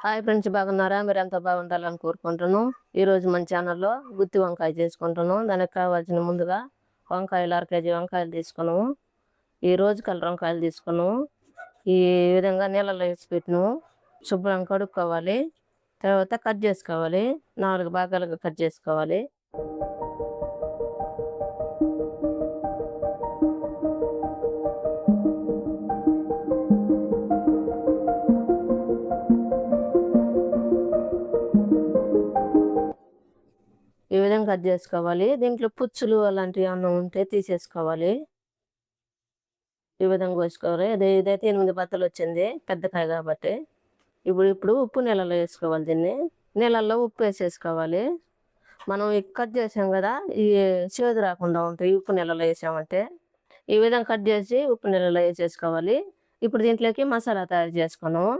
Hi friends, బాగున్నారా? మీరంతా బాగుండాలని కోరుకుంటున్నాను. ఈరోజు మన ఛానల్లో గుత్తి వంకాయ చేసుకుంటున్నాం. దానికి కావాల్సిన ముందుగా వంకాయలు 1/2 కేజీ వంకాయలు తీసుకున్నాము. ఈ రోజు కలర్ వంకాయలు తీసుకున్నాము. ఈ విధంగా నీళ్ళలో వేసి పెట్టినాము. శుభ్రంగా కడుక్కోవాలి. తర్వాత కట్ చేసుకోవాలి. 4 భాగాలుగా కట్ చేసుకోవాలి. ఈ విధంగా కట్ చేసుకోవాలి. దీంట్లో పుచ్చులు అలాంటివి ఏమన్నా ఉంటే తీసేసుకోవాలి. ఈ విధంగా కోసుకోవాలి. ఇదైతే 8 బత్తలు వచ్చింది, పెద్ద కాయ కాబట్టి. ఇప్పుడు ఉప్పు నీళ్ళలో వేసుకోవాలి. దీన్ని నీళ్ళల్లో ఉప్పు వేసేసుకోవాలి. మనం కట్ చేసాం కదా, ఈ చేదు రాకుండా ఉంటాయి ఉప్పు నీళ్ళలో వేసామంటే. ఈ విధంగా కట్ చేసి ఉప్పు నీళ్ళలో వేసేసుకోవాలి. ఇప్పుడు దీంట్లోకి మసాలా తయారు చేసుకున్నాము.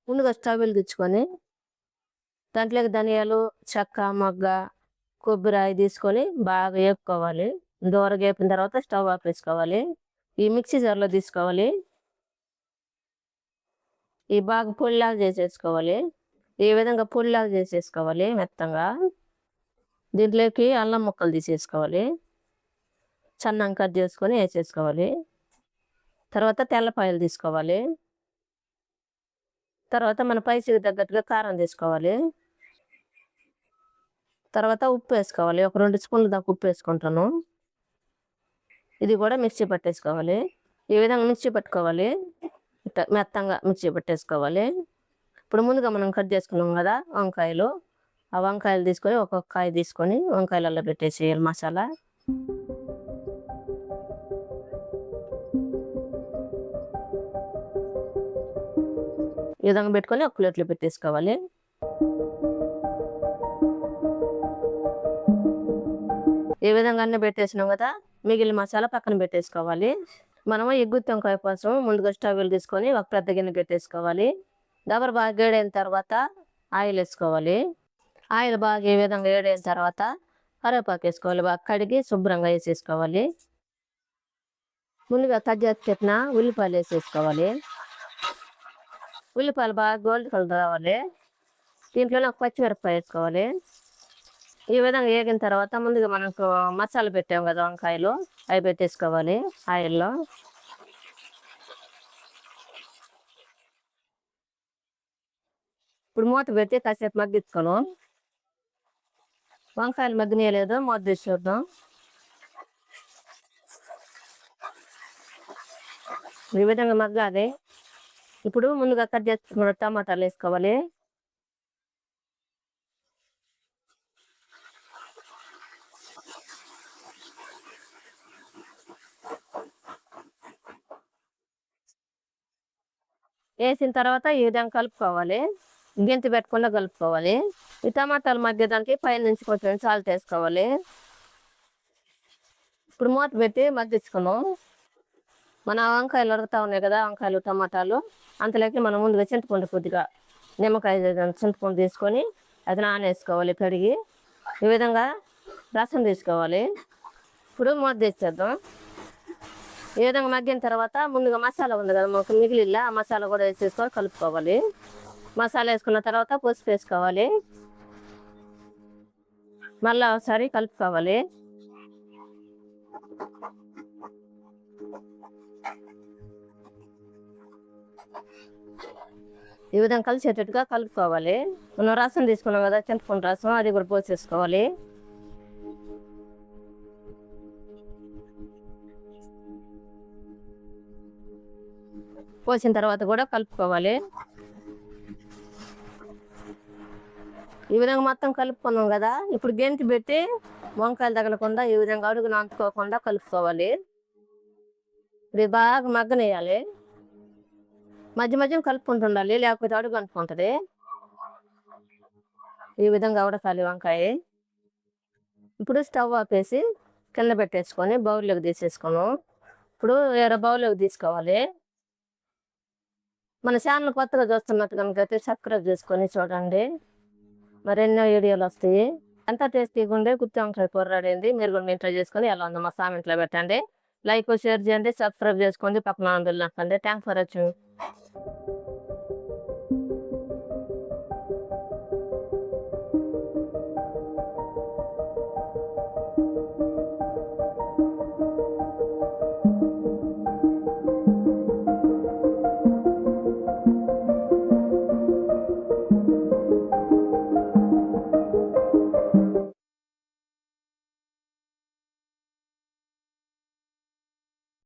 ముందుగా స్టవ్ వెలిగించుకొని దాంట్లోకి ధనియాలు, చెక్క, మొగ్గ, కొబ్బరి తీసుకొని బాగా వేపుకోవాలి. దూరగా వేపిన తర్వాత స్టవ్ ఆపేసుకోవాలి. ఈ మిక్సీ జార్లో తీసుకోవాలి. ఈ బాగా పొడిలాగా చేసేసుకోవాలి. ఈ విధంగా పొడిలాగా చేసేసుకోవాలి మెత్తంగా. దీంట్లోకి అల్లం ముక్కలు తీసేసుకోవాలి. సన్నంగా కట్ చేసుకొని వేసేసుకోవాలి. తర్వాత తెల్లపాయలు తీసుకోవాలి. తర్వాత మన పైసకి తగ్గట్టుగా కారం తీసుకోవాలి. తర్వాత ఉప్పు వేసుకోవాలి. ఒక 2 స్పూన్లు దాకా ఉప్పు వేసుకుంటాను. ఇది కూడా మిక్సీ పట్టేసుకోవాలి. ఈ విధంగా మిక్సీ పట్టుకోవాలి. ఇట్లా మెత్తంగా మిక్సీ పట్టేసుకోవాలి. ఇప్పుడు ముందుగా మనం కట్ చేసుకున్నాం కదా వంకాయలు, ఆ వంకాయలు తీసుకొని ఒక్కొక్క కాయ తీసుకొని వంకాయలలో పెట్టేసేయాలి మసాలా. ఈ విధంగా పెట్టుకొని ఒక ప్లేట్లో పెట్టేసుకోవాలి. ఈ విధంగా అన్నీ పెట్టేసినాం కదా, మిగిలిన మసాలా పక్కన పెట్టేసుకోవాలి. మనము ఈ గుత్తి వంకాయ కోసం ముందుగా స్టవ్ తీసుకొని ఒక పెద్ద గిన్నె పెట్టేసుకోవాలి. దబర బాగా వేడైన తర్వాత ఆయిల్ వేసుకోవాలి. ఆయిల్ బాగా ఈ విధంగా వేడైన తర్వాత కరివేపాకు వేసుకోవాలి. బాగా కడిగి శుభ్రంగా వేసేసుకోవాలి. ముందుగా కట్ చేసి పెట్టిన ఉల్లిపాయలు వేసేసుకోవాలి. ఉల్లిపాయలు బాగా గోల్డ్ కలర్ రావాలి. దీంట్లోనే ఒక పచ్చిమిరపకాయ వేసుకోవాలి. ఈ విధంగా వేగిన తర్వాత ముందుగా మనకు మసాలా పెట్టాం కదా వంకాయలు, అవి పెట్టేసుకోవాలి ఆయిల్లో. ఇప్పుడు మూత పెట్టి కాసేపు మగ్గించుకోను. వంకాయలు మగ్గినేయలేదు, మూత తీసి చూద్దాం. ఈ విధంగా మగ్గాలి. ఇప్పుడు ముందుగా కట్ చేసుకున్న టమాటాలు వేసుకోవాలి. వేసిన తర్వాత ఈ విధంగా కలుపుకోవాలి. గింత పెట్టకుండా కలుపుకోవాలి. ఈ టమాటాలు మగ్గడానికి పైనుంచి కొంచెం సాల్ట్ వేసుకోవాలి. ఇప్పుడు మూత పెట్టి మగ్గించుకున్నాం. మన వంకాయలు ఉడుకుతా ఉన్నాయి కదా, వంకాయలు టమాటాలు, అంతలోకి మనం ముందుగా చింతపండు కొద్దిగా నిమ్మకాయ చింతపండు తీసుకొని అది నానేసుకోవాలి కడిగి. ఈ విధంగా రసం తీసుకోవాలి. ఇప్పుడు మూత తెచ్చేద్దాం. ఈ విధంగా మగ్గిన తర్వాత ముందుగా మసాలా ఉంది కదా మాకు మిగిలిల్లా, ఆ మసాలా కూడా వేసేసుకొని కలుపుకోవాలి. మసాలా వేసుకున్న తర్వాత పసుపు వేసుకోవాలి. మళ్ళీ ఒకసారి కలుపుకోవాలి. ఈ విధంగా కలిసేటట్టుగా కలుపుకోవాలి. మనం రసం తీసుకున్నాం కదా చింతపండు రసం, అది కూడా పోసేసుకోవాలి. పోసిన తర్వాత కూడా కలుపుకోవాలి. ఈ విధంగా మొత్తం కలుపుకున్నాం కదా, ఇప్పుడు గెంటి పెట్టి వంకాయలు తగలకుండా ఈ విధంగా అడుగున అంటుకోకుండా కలుపుకోవాలి. ఇది బాగా మగ్గనేయాలి. మధ్య మధ్యలో కలుపుకుంటుండాలి, లేకపోతే అడుగు అంటుకుంటుంది. ఈ విధంగా ఉడకాలి వంకాయ. ఇప్పుడు స్టవ్ ఆపేసి కింద పెట్టేసుకొని బౌల్లోకి తీసేసుకున్నాం. ఇప్పుడు వేరే బౌల్లోకి తీసుకోవాలి. మన ఛానల్ కొత్తగా చూస్తున్నట్టు కనుక సబ్స్క్రైబ్ చేసుకొని చూడండి, మరెన్నో వీడియోలు వస్తాయి. ఎంత టేస్టీగా ఉండే గుత్తి వంకాయ కూర రెడీ అయింది. మీరు కూడా మీరు ట్రై చేసుకొని ఎలా ఉందో మా కామెంట్లో పెట్టండి. లైక్, షేర్ చేయండి, సబ్స్క్రైబ్ చేసుకోండి, పక్కన బెల్ నొక్కండి. Thanks for watching.